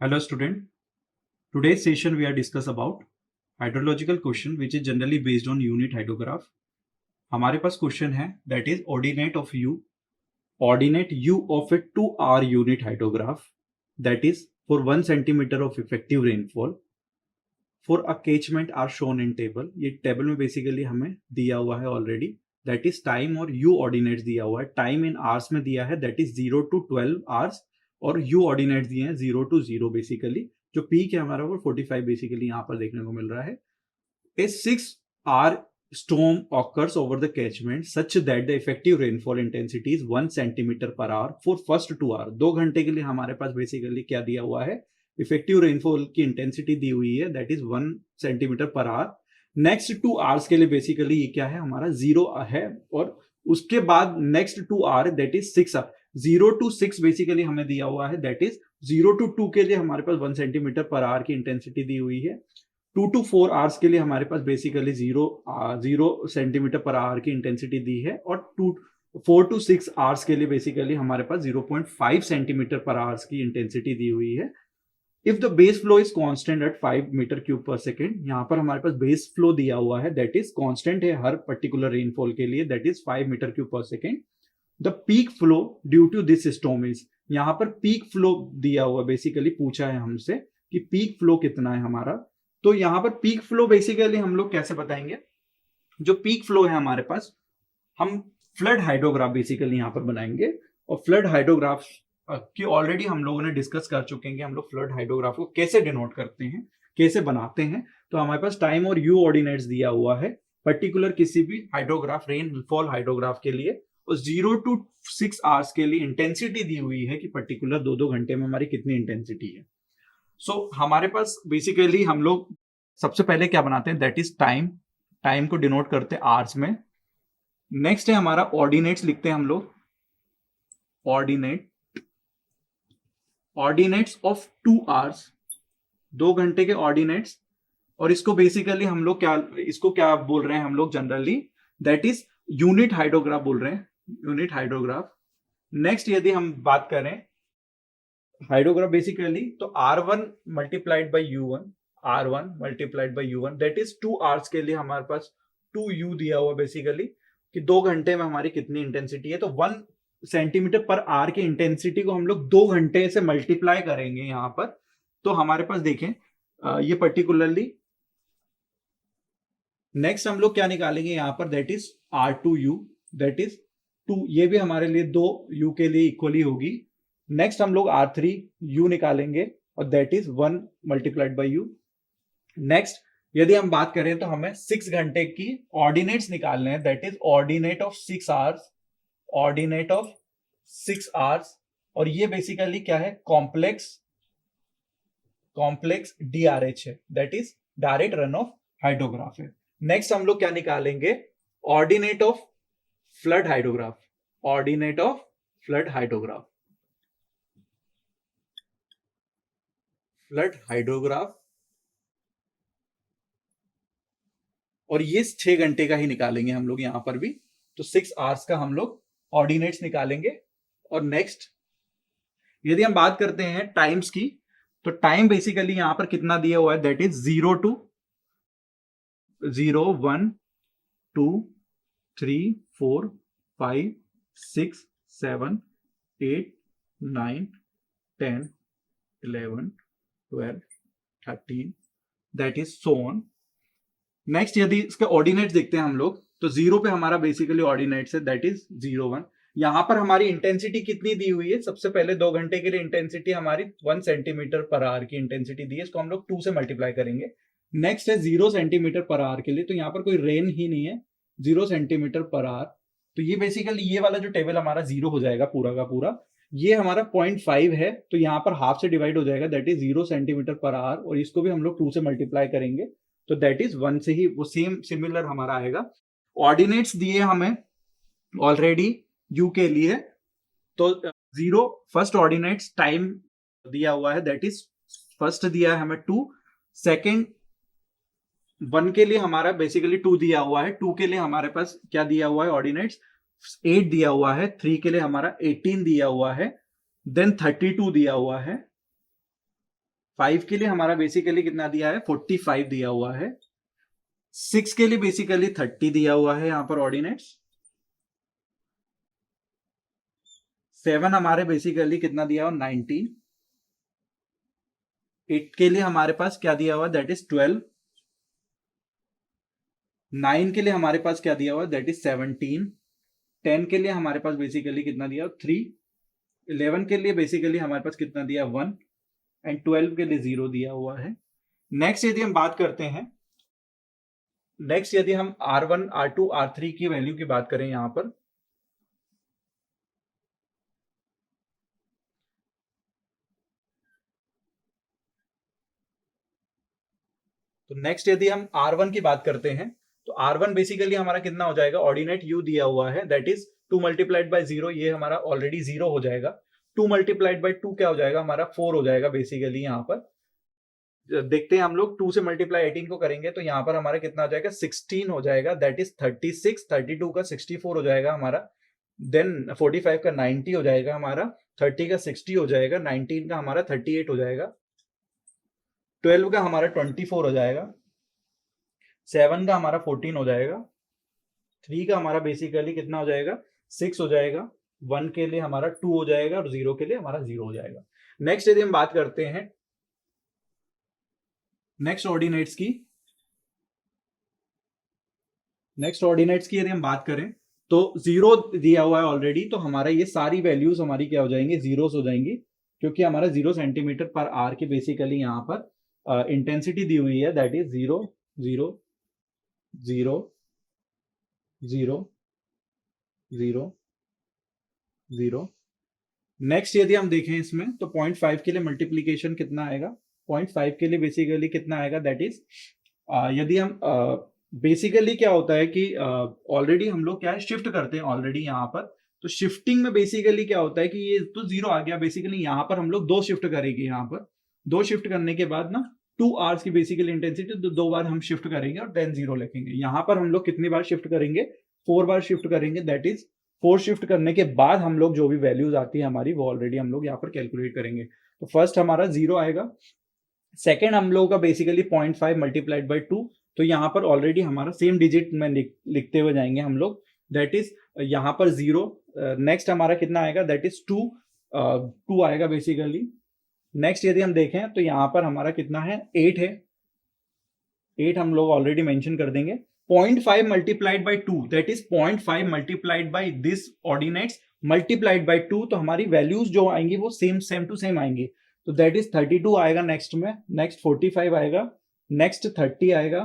Hello student. Today's session we are discuss about hydrological question which is generally based on unit hydrograph. हमारे पास question है that is ordinate u of a 2 hour unit hydrograph that is for 1 centimeter of effective rainfall for a catchment are shown in table. ये table में basically हमें दिया हुआ है already. That is time और you ordinates दिया हुआ है. टाइम इन आवर्स में दिया है दैट इज 0 to 12 आवर्स और यू ऑर्डिनेट्स दिए हैं 0 to 0 बेसिकली. जो पीक है हमारा वो 45 बेसिकली यहाँ पर देखने को मिल रहा है. ए 6 hour storm occurs over the catchment such that the effective rainfall intensity is 1 centimeter per hour for first 2 hours. 2 घंटे के लिए हमारे पास बेसिकली क्या दिया हुआ है, इफेक्टिव रेनफॉल की इंटेंसिटी दी हुई है that is 1 centimetre per hour. Next 2 hours के लिए बेसिकली ये क्या है हमारा 0 है और उसके बाद next 2 hour that is 6 hour. 0 to 6 basically हमें दिया हुआ है दैट इज 0 to 2 के लिए हमारे पास 1 सेंटीमीटर पर आवर की इंटेंसिटी दी हुई है. 2 to 4 आवर्स के लिए हमारे पास बेसिकली 0 सेंटीमीटर पर आवर की इंटेंसिटी दी है और 4 to 6 आवर्स के लिए बेसिकली हमारे पास 0.5 सेंटीमीटर पर आवर्स की इंटेंसिटी दी हुई है. If the base flow is constant at 5 metre cube per second, यहाँ पर हमारे पास बेस फ्लो दिया हुआ है दैट इज कांस्टेंट है हर पर्टिकुलर रेनफॉल के लिए that is 5 metre cube per second. The peak flow due to this storm is, यहाँ पर पीक फ्लो दिया हुआ बेसिकली पूछा है हमसे कि पीक फ्लो कितना है हमारा. तो यहाँ पर पीक फ्लो बेसिकली हम लोग कैसे बताएंगे. जो पीक फ्लो है हमारे पास हम फ्लड हाइड्रोग्राफ बेसिकली यहाँ पर बनाएंगे और फ्लड हाइड्रोग्राफ की ऑलरेडी हम लोगों ने डिस्कस कर चुके हैं कि हम लोग फ्लड हाइड्रोग्राफ को कैसे डिनोट करते हैं, कैसे बनाते हैं. तो हमारे पास टाइम और यू ऑर्डिनेट्स दिया हुआ है पर्टिकुलर किसी भी हाइड्रोग्राफ रेनफॉल हाइड्रोग्राफ के लिए और 0 to 6 आवर्स के लिए इंटेंसिटी दी हुई है कि पर्टिकुलर 2 घंटे में हमारी कितनी इंटेंसिटी है. सो हमारे पास बेसिकली हम लोग सबसे पहले क्या बनाते हैं दैट इज टाइम को डिनोट करते हैं आवर्स में. नेक्स्ट है हमारा ऑर्डिनेट्स लिखते हैं हम लोग, ऑर्डिनेट्स ऑफ 2 hours, 2 घंटे के ऑर्डिनेट्स. और इसको बेसिकली हम लोग क्या बोल रहे हैं हम लोग generally that is unit hydrograph बोल रहे हैं, यूनिट हाइड्रोग्राफ. नेक्स्ट यदि हम बात करें हाइड्रोग्राफ बेसिकली तो R1 multiplied by U1 that is 2 hours के लिए हमारे पास 2U दिया हुआ बेसिकली कि 2 घंटे में हमारी कितनी इंटेंसिटी है. तो 1 सेंटीमीटर पर आवर की इंटेंसिटी को हम लोग 2 घंटे से मल्टीप्लाई करेंगे यहाँ पर. तो हमारे पास देखें ये पर्टिकुलरली नेक्स्ट हम लोग क्या निकालेंगे यहाँ पर that is R2U that is 2, ये भी हमारे लिए 2U के लिए इक्वली होगी. नेक्स्ट हम लोग R3U निकालेंगे और that is 1 multiplied by U. Next यदि हम बात करें तो हमें 6 घंटे की ऑर्डिनेट्स निकालने हैं that is ordinate of 6 hours और ये बेसिकली क्या है कॉम्प्लेक्स DRH है that is direct run of hydrograph है. नेक्स्ट हम लोग क्या निकालेंगे ऑर्डिनेट ऑफ फ्लड हाइड्रोग्राफ और ये 6 घंटे का ही निकालेंगे हम लोग यहां पर भी. तो 6 आवर्स का हम लोग ऑर्डिनेट्स निकालेंगे. और नेक्स्ट यदि हम बात करते हैं टाइम्स की तो टाइम बेसिकली यहां पर कितना दिया हुआ है that is 0 to 0 1 2 3 4 5 6 7 8 9 10 11 12 13 that is so on. Next यदि इसके ऑर्डिनेट्स देखते हैं हम लोग तो 0 पे हमारा बेसिकली ऑर्डिनेट्स है दैट इज 0 1. यहां पर हमारी इंटेंसिटी कितनी दी हुई है, सबसे पहले 2 घंटे के लिए इंटेंसिटी हमारी 1 सेंटीमीटर पर आवर की इंटेंसिटी दी है, इसको हम लोग 2 से मल्टीप्लाई करेंगे. नेक्स्ट है 0 सेंटीमीटर पर आवर के लिए, तो यहाँ पर कोई रेन ही नहीं है, 0 सेंटीमीटर पर आवर. तो ये बेसिकली ये वाला जो टेबल हमारा 0 हो जाएगा पूरा का पूरा. ये हमारा 0.5 है तो यहाँ पर हाफ से डिवाइड हो जाएगा that is 0 centimetre per hour और इसको भी हम लोग 2 से मल्टीप्लाई करेंगे तो दैट इज 1 से ही वो सिमिलर हमारा आएगा. ऑर्डिनेट्स दिए हमें ऑलरेडी यू के लिए तो 0 फर्स्ट ऑर्डिनेट्स टाइम दिया हुआ है दैट इज फर्स्ट दिया है हमें 2, सेकेंड 1 के लिए हमारा बेसिकली 2 दिया हुआ है, 2 के लिए हमारे पास क्या दिया हुआ है ऑर्डिनेट्स 8 दिया हुआ है, 3 के लिए हमारा 18 दिया हुआ है, देन 32 दिया हुआ है, 5 के लिए हमारा बेसिकली कितना दिया है, 45 दिया हुआ है। 6 के लिए बेसिकली 30 दिया हुआ है यहाँ पर ऑर्डिनेट्स। 7 हमारे बेसिकली कितना दिया हुआ, 19। 8 के लिए हमारे पास क्या दिया हुआ, दैट इज 12। 9 के लिए हमारे पास क्या दिया हुआ, दैट इज 17। 10 के लिए हमारे पास बेसिकली कितना दिया, 3। 11 के लिए बेसिकली हमारे पास कितना दिया, 1। एंड 12 के लिए 0 दिया हुआ है। नेक्स्ट यदि हम बात करते हैं, नेक्स्ट यदि हम R1, R2, R3 की वैल्यू की बात करें यहां पर, तो नेक्स्ट यदि हम R1 की बात करते हैं, तो R1 बेसिकली हमारा कितना हो जाएगा, ऑर्डिनेट U दिया हुआ है, दैट इज 2 मल्टीप्लाइड बाय 0, ये हमारा ऑलरेडी 0 हो जाएगा। 2 मल्टीप्लाइड बाय 2 क्या हो जाएगा, हमारा 4 हो जाएगा बेसिकली। यहाँ पर देखते हैं हम लोग, 2 से मल्टीप्लाई 18 को करेंगे तो यहाँ पर हमारा कितना हो जाएगा, 16 हो जाएगा, दैट इज 36। 32 का 64 हो जाएगा हमारा। देन 45 का 90 हो जाएगा हमारा। 30 का 60 हो जाएगा। 19 का हमारा 38 हो जाएगा। 12 का हमारा 24 हो जाएगा। 7 का हमारा 14 हो जाएगा। 3 का हमारा बेसिकली कितना हो जाएगा, 6 हो जाएगा। 1 के लिए हमारा 2 हो जाएगा और 0 के लिए हमारा 0 हो जाएगा। नेक्स्ट यदि हम बात करते हैं नेक्स्ट ऑर्डिनेट्स की, यदि हम बात करें तो 0 दिया हुआ है ऑलरेडी, तो हमारा ये सारी वैल्यूज हमारी क्या हो जाएंगे, जीरोस हो जाएंगी, क्योंकि हमारा 0 सेंटीमीटर पर आर की बेसिकली यहाँ पर इंटेंसिटी दी हुई है, दैट इज 0 0 0 0 0 0। नेक्स्ट यदि हम देखें इसमें तो 0.5 के लिए मल्टीप्लीकेशन कितना आएगा, 0.5 के लिए बेसिकली कितना आएगा, दैट इज यदि हम बेसिकली क्या होता है कि ऑलरेडी हम लोग क्या है, शिफ्ट करते हैं ऑलरेडी यहाँ पर। तो शिफ्टिंग में बेसिकली क्या होता है कि ये तो 0 आ गया, बेसिकली यहाँ पर हम लोग 2 शिफ्ट करेंगे। यहाँ पर 2 शिफ्ट करने के बाद ना 2 आवर्स की बेसिकली इंटेंसिटी, तो 2 बार हम शिफ्ट करेंगे और देन 0 लिखेंगे। यहाँ पर हम लोग कितनी बार शिफ्ट करेंगे, 4 बार शिफ्ट करेंगे, दैट इज 4 शिफ्ट करने के बाद हम लोग जो भी वैल्यूज आती है हमारी, वो ऑलरेडी हम लोग यहाँ पर कैलकुलेट करेंगे। तो फर्स्ट हमारा 0 आएगा। सेकेंड हम लोगों का बेसिकली 0.5 मल्टीप्लाइड बाई 2, तो यहाँ पर ऑलरेडी हमारा सेम डिजिट में लिखते हुए जाएंगे हम लोग, दैट इज यहाँ पर 0। नेक्स्ट हमारा कितना आएगा, दैट इज 2 आएगा बेसिकली। नेक्स्ट यदि हम देखें तो यहाँ पर हमारा कितना है, 8 है। 8 हम लोग ऑलरेडी मेंशन कर देंगे। 0.5 multiplied by 2, that is 0.5 multiplied by this ordinates multiplied by 2, तो हमारी वैल्यूज जो आएंगी वो सेम टू सेम आएंगी। तो दैट इज 32 आएगा नेक्स्ट में, नेक्स्ट 45 आएगा, नेक्स्ट 30 आएगा,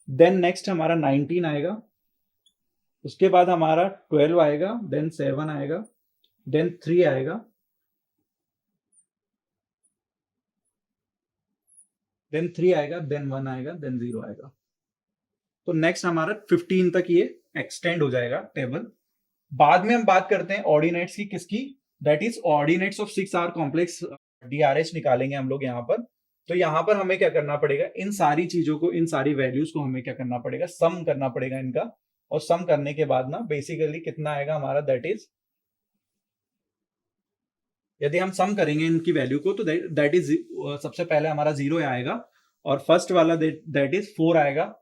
देन नेक्स्ट हमारा 19 आएगा, उसके बाद हमारा 12 आएगा, देन 7 आएगा, देन 3 आएगा, देन 3 आएगा, देन 1 आएगा, देन 0 आएगा। तो नेक्स्ट हमारा 15 तक ये एक्सटेंड हो जाएगा टेबल। बाद में हम बात करते हैं ऑर्डिनेट्स की, किसकी, that is ordinates of 6 are complex DRH निकालेंगे हम लोग यहाँ पर। तो यहाँ पर हमें क्या करना पड़ेगा, इन सारी चीजों को, इन सारी वैल्यूज को हमें क्या करना पड़ेगा, सम करना पड़ेगा इनका। और सम करने के बाद ना बेसिकली कितना आएगा हमारा, दैट इज, यदि हम सम करेंगे इनकी वैल्यू को तो दैट इज सबसे पहले हमारा 0 आएगा, और फर्स्ट वाला दैट इज 4 आएगा,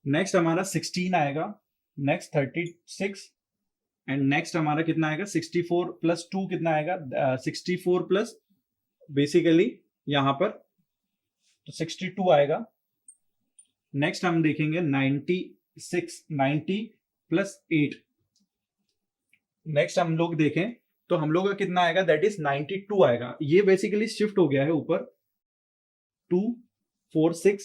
नेक्स्ट हमारा 16 आएगा, नेक्स्ट 36, एंड नेक्स्ट हमारा कितना आएगा, 64 प्लस 2 कितना आएगा, 64 प्लस बेसिकली यहां पर तो 62 आएगा। नेक्स्ट हम देखेंगे 90 प्लस 8। नेक्स्ट हम लोग देखें तो हम लोग का कितना आएगा, दैट इज 92 आएगा। ये बेसिकली शिफ्ट हो गया है ऊपर 2 4 6,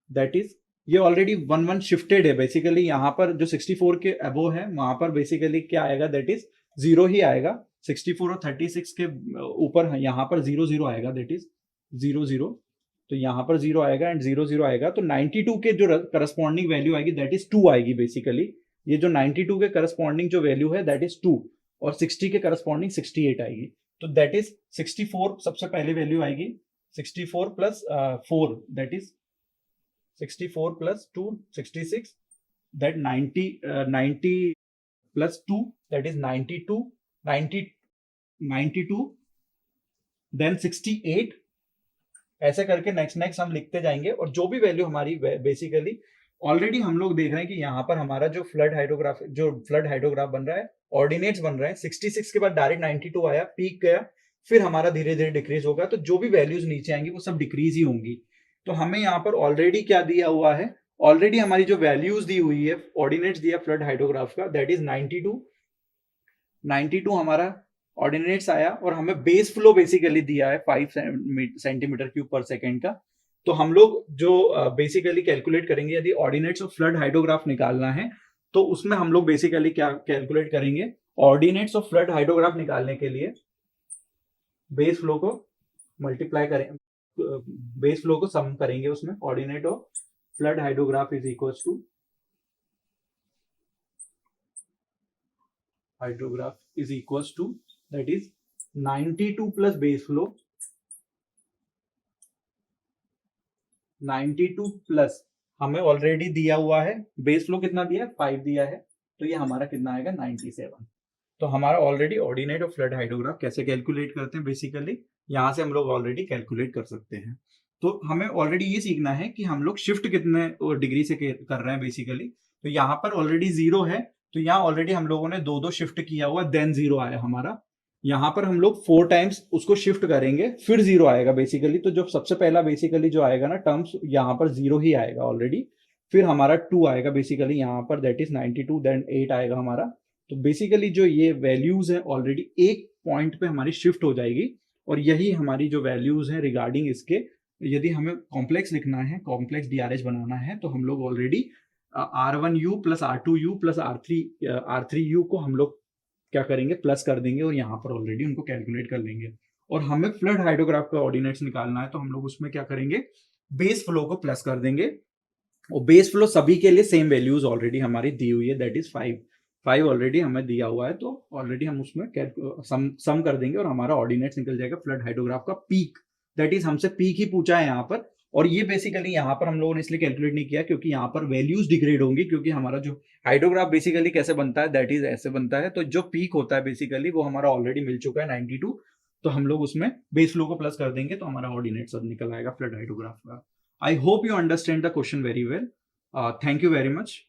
दैट इज ये ऑलरेडी 1 शिफ्टेड है बेसिकली। यहाँ पर जो 64 के अबो है वहां पर बेसिकली क्या आएगा, दैट इज 0 ही आएगा। 64 और 36 के ऊपर यहाँ पर 0 0 आएगा, दैट इज 0 0, तो यहाँ पर 0 आएगा एंड 0 0 आएगा। तो 92 के जो करस्पॉन्डिंग वैल्यू आएगी दैट इज 2 आएगी बेसिकली। ये जो 92 के करस्पॉन्डिंग जो वैल्यू है दैट इज 2, और 60 के करस्पॉन्डिंग 68 आएगी। तो दैट इज 64 सबसे पहले वैल्यू आएगी, 64 plus 4 that is 64 plus 2 66, that 90 plus 2 that is 92 92 then 68, ऐसे करके नेक्स्ट हम लिखते जाएंगे। और जो भी वैल्यू हमारी बेसिकली ऑलरेडी हम लोग देख रहे हैं कि यहाँ पर हमारा जो फ्लड हाइड्रोग्राफ बन रहा है, ऑर्डिनेट्स बन रहे हैं, 66 के बाद डायरेक्ट 92 आया, पीक गया, फिर हमारा धीरे धीरे डिक्रीज होगा। तो जो भी वैल्यूज नीचे आएंगी वो सब डिक्रीज ही होंगी। तो हमें यहाँ पर ऑलरेडी क्या दिया हुआ है, ऑलरेडी हमारी जो वैल्यूज दी हुई है, ऑर्डिनेट्स दिया फ्लड हाइड्रोग्राफ का, दैट इज 92 हमारा ऑर्डिनेट्स आया, और हमें बेस फ्लो बेसिकली दिया है 5 सेंटीमीटर क्यूब पर सेकेंड का। तो हम लोग जो बेसिकली कैलकुलेट करेंगे, यदि ऑर्डिनेट्स ऑफ फ्लड हाइड्रोग्राफ निकालना है तो उसमें हम लोग बेसिकली क्या कैलकुलेट करेंगे, ऑर्डिनेट्स ऑफ फ्लड हाइड्रोग्राफ निकालने के लिए बेस फ्लो को मल्टीप्लाई करें, बेस फ्लो को सम करेंगे उसमें। Ordinate of flood hydrograph is equal to that is 92 plus base flow, 92 plus हमें ऑलरेडी दिया हुआ है, बेस फ्लो कितना दिया है, 5 दिया है, तो ये हमारा कितना आएगा, 97। तो हमारा already ordinate of flood hydrograph कैसे कैलकुलेट करते हैं, बेसिकली यहाँ से हम लोग ऑलरेडी कैलकुलेट कर सकते हैं। तो हमें ऑलरेडी ये सीखना है कि हम लोग शिफ्ट कितने डिग्री से कर रहे हैं बेसिकली। तो यहाँ पर ऑलरेडी 0 है, तो यहाँ ऑलरेडी हम लोगों ने दो शिफ्ट किया हुआ, देन 0 आया हमारा। यहाँ पर हम लोग 4 टाइम्स उसको शिफ्ट करेंगे, फिर 0 आएगा बेसिकली। तो जो सबसे पहला बेसिकली जो आएगा ना टर्म्स, यहाँ पर 0 ही आएगा ऑलरेडी, फिर हमारा 2 आएगा बेसिकली यहाँ पर, दैट इज 92, देन 8 आएगा हमारा। तो बेसिकली जो ये वैल्यूज है ऑलरेडी एक पॉइंट पे हमारी शिफ्ट हो जाएगी, और यही हमारी जो वैल्यूज है रिगार्डिंग इसके, यदि हमें कॉम्प्लेक्स लिखना है, कॉम्प्लेक्स डीआरएच बनाना है, तो हम लोग already R1U plus R2U plus R3U को हम लोग क्या करेंगे, प्लस कर देंगे, और यहाँ पर ऑलरेडी उनको कैलकुलेट कर लेंगे। और हमें फ्लड हाइड्रोग्राफ का ऑर्डिनेट्स निकालना है, तो हम लोग उसमें क्या करेंगे, बेस फ्लो को प्लस कर देंगे। और बेस फ्लो सभी के लिए सेम वैल्यूज ऑलरेडी हमारी दी हुई है, दैट इज 5 ऑलरेडी हमें दिया हुआ है। तो ऑलरेडी हम उसमें सम कर देंगे और हमारा ऑर्डिनेट्स निकल जाएगा फ्लड हाइड्रोग्राफ का पीक, दैट इज हमसे पीक ही पूछा है यहाँ पर। और ये बेसिकली यहाँ पर हम लोगों ने इसलिए कैलकुलेट नहीं किया क्योंकि यहाँ पर वैल्यूज डिग्रेड होंगी, क्योंकि हमारा जो हाइड्रोग्राफ बेसिकली कैसे बनता है, दैट इज ऐसे बनता है। तो जो पीक होता है बेसिकली वो हमारा ऑलरेडी मिल चुका है 92, तो हम लोग उसमें बेस फ्लो को प्लस कर देंगे, तो हमारा ऑर्डिनेट सब निकल आएगा फ्लड हाइड्रोग्राफ का। I hope you understand the question very well. Thank you very much.